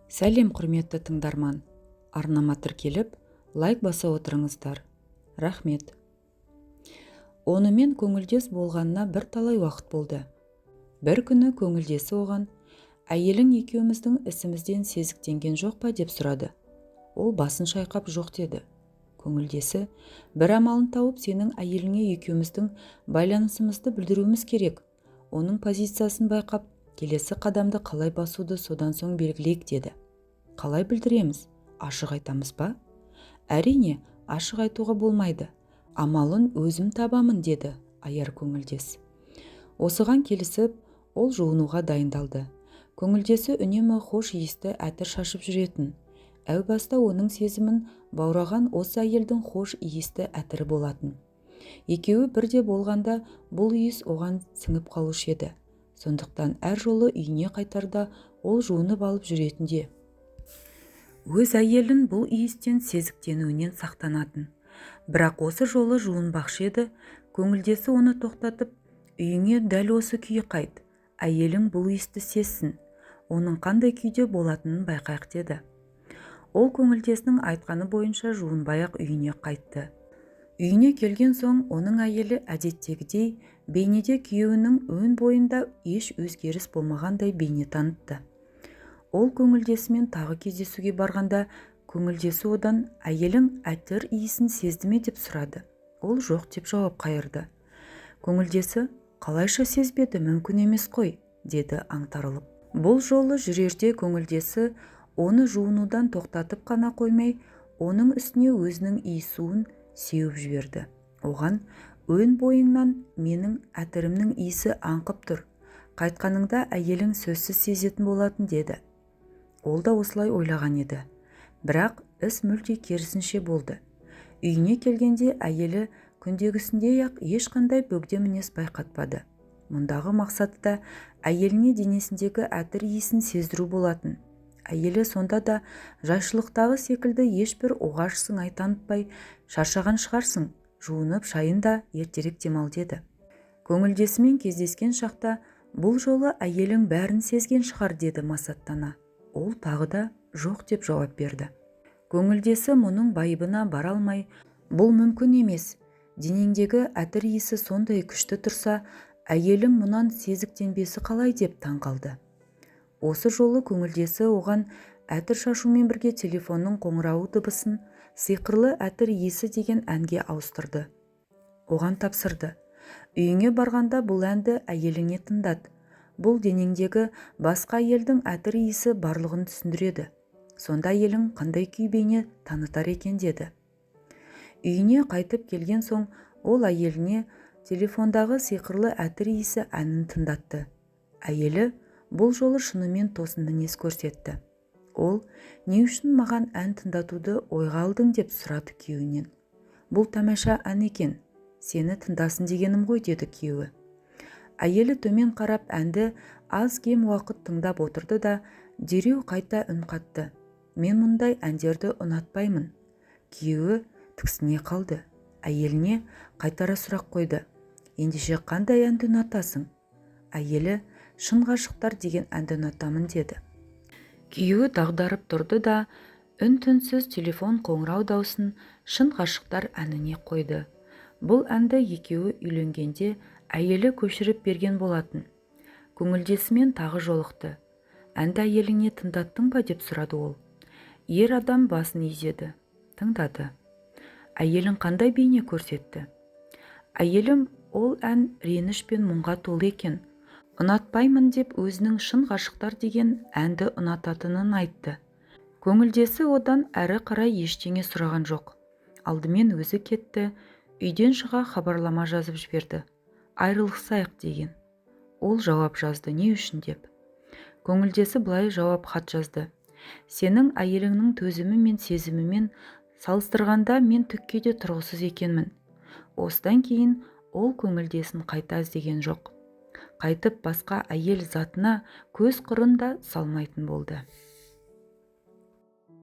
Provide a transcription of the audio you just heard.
Сәлем құрметті тыңдарман, арнама тіркеліп, лайк баса отырыңыздар. Рахмет. Онымен көңілдес болғанына бір талай уақыт болды. Бір күні көңілдесі оған, әйелің екеуміздің ісімізден сезіктенген жоқ па деп сұрады. Ол басын шайқап жоқ деді. Көңілдесі, бір амалын тауып сенің әйеліңе екеуміздің байланысымызды білдіруіміз керек. Оның позициясын байқап, келесі қадамды қалай басуды содан соң белгілейік деді. Қалай білдіреміз? Ашық айтамыз ба? Әрине, ашық айтуға болмайды. Амалын өзім табамын деді аяр көңілдес. Осыған келісіп, ол жуынуға дайындалды. Көңілдесі үнемі хош иісті әтір шашып жүретін. Әу баста оның сезімін баураған осы әйелдің хош иісті әтірі болатын. Екеуі бірде болғанда бұл иіс оған сіңіп қалушы еді. Сондықтан әр жолы үйіне қайтарда ол жуынып алып жүретінде. Өз әйелін бұл иістен сезіктенуінен сақтанатын. Бірақ осы жолы жуынбақшы еді, көңілдесі оны тоқтатып, үйіңе дәл осы күйі қайт. Әйелің бұл иісті сезсін. Оның қандай күйде болатынын байқайық деді. Ол көңілдесінің айтқаны бойынша жуынбай-ақ үйіне қайтты. Үйіне келген соң оның әйелі әдеттегідей бейнеде күйеуінің өн бойында еш өзгеріс болмағандай бейне танытты. Ол көңілдесімен тағы кездесуге барғанда, көңілдесі одан әйелің әтір иісін сезді ме деп сұрады. Ол жоқ деп жауап қайырды. Көңілдесі, қалайша сезбеді, мүмкін емес қой, деді аңтарылып. Бұл жолы жүрерде көңілдесі оны жуынудан тоқтатып қана қоймай, оның үстіне өзінің иісуін сеуіп жіберді. Оған, өн бойыңнан менің әтірімнің иісі аңқып тұр. Қайтқаныңда әйелің сөзсіз сезетін болатын деді. Ол да осылай ойлаған еді. Бірақ іс мүлде керісінше болды. Үйіне келгенде әйелі күндегісіндей-ақ ешқандай бөгде мінез байқатпады. Мұндағы мақсаты да әйеліне денесіндегі әтір иісін сездіру болатын. Әйелі сонда да жайшылықтағы секілді ешбір оғаш сыңай танытпай, шаршаған шығарсың, жуынып шайын да ертерек демал деді. Көңілдесімен кездескен шақта бұл жолы әйелің бәрін сезген шығар деді масаттана. Ол тағы да жоқ деп жауап берді. Көңілдесі мұның байыбына бара алмай, бұл мүмкін емес. Денеңдегі әтір иісі сондай күшті тұрса, әйелің мұнан сезіктенбесі қалай деп таң қалды. Осы жолы көңілдесі оған әтір шашумен бірге телефонның қоңырауы дыбысын сиқырлы әтір иесі деген әнге ауыстырды. Оған тапсырды. Үйіңе барғанда бұл әнді әйеліңе тыңдат. Бұл денеңдегі басқа әйелдің әтір иесі барлығын түсіндіреді. Сонда әйелің қандай күй бейне танытар екен деді. Үйіне қайтып келген соң, ол әйеліне телефондағы сиқырлы әтір иесі әнін тыңдатты. Әйелі бұл жолы шынымен тосын мінез көрсетті. Ол, не үшін маған ән тыңдатуды ойға алдың деп сұрады күйеуінен. Бұл тамаша ән екен, сені тыңдасын дегенім ғой деді күйеуі. Әйелі төмен қарап әнді аз кем уақыт тыңдап отырды да, дереу қайта үн қатты. Мен мұндай әндерді ұнатпаймын. Күйеуі тіксіне қалды. Әйеліне қайтара сұрақ қойды. Ендеше қандай әнді ұнатасың? Әйелі шын ғашықтар деген әнді ұнатамын деді. Күйеуі дағдарып тұрды да, үн-түнсіз телефон қоңырау даусын шын ғашықтар әніне қойды. Бұл әнді екеуі үйленгенде әйелі көшіріп берген болатын. Көңілдесімен тағы жолықты. Әнді әйеліңе тыңдаттың ба деп сұрады ол. Ер адам басын изеді, тыңдады. Әйелің қандай бейне көрсетті? Әйелім, ол ән реніш пен мұңға толы екен. Ұнатпаймын деп өзінің шын ғашықтар деген әнді ұнататынын айтты. Көңілдесі одан әрі қарай ештеңе сұраған жоқ. Алдымен өзі кетті, үйден шыға хабарлама жазып жіберді. Айрылысайық деген. Ол жауап жазды, не үшін деп. Көңілдесі былай жауап хат жазды. Сенің әйеліңнің төзімі мен сезімімен салыстырғанда мен түкке де тұрғысыз екенмін. Осыдан кейін ол көңілдесін қайта іздеген жоқ. Қайтып басқа әйел затына көз қырын да салмайтын болды.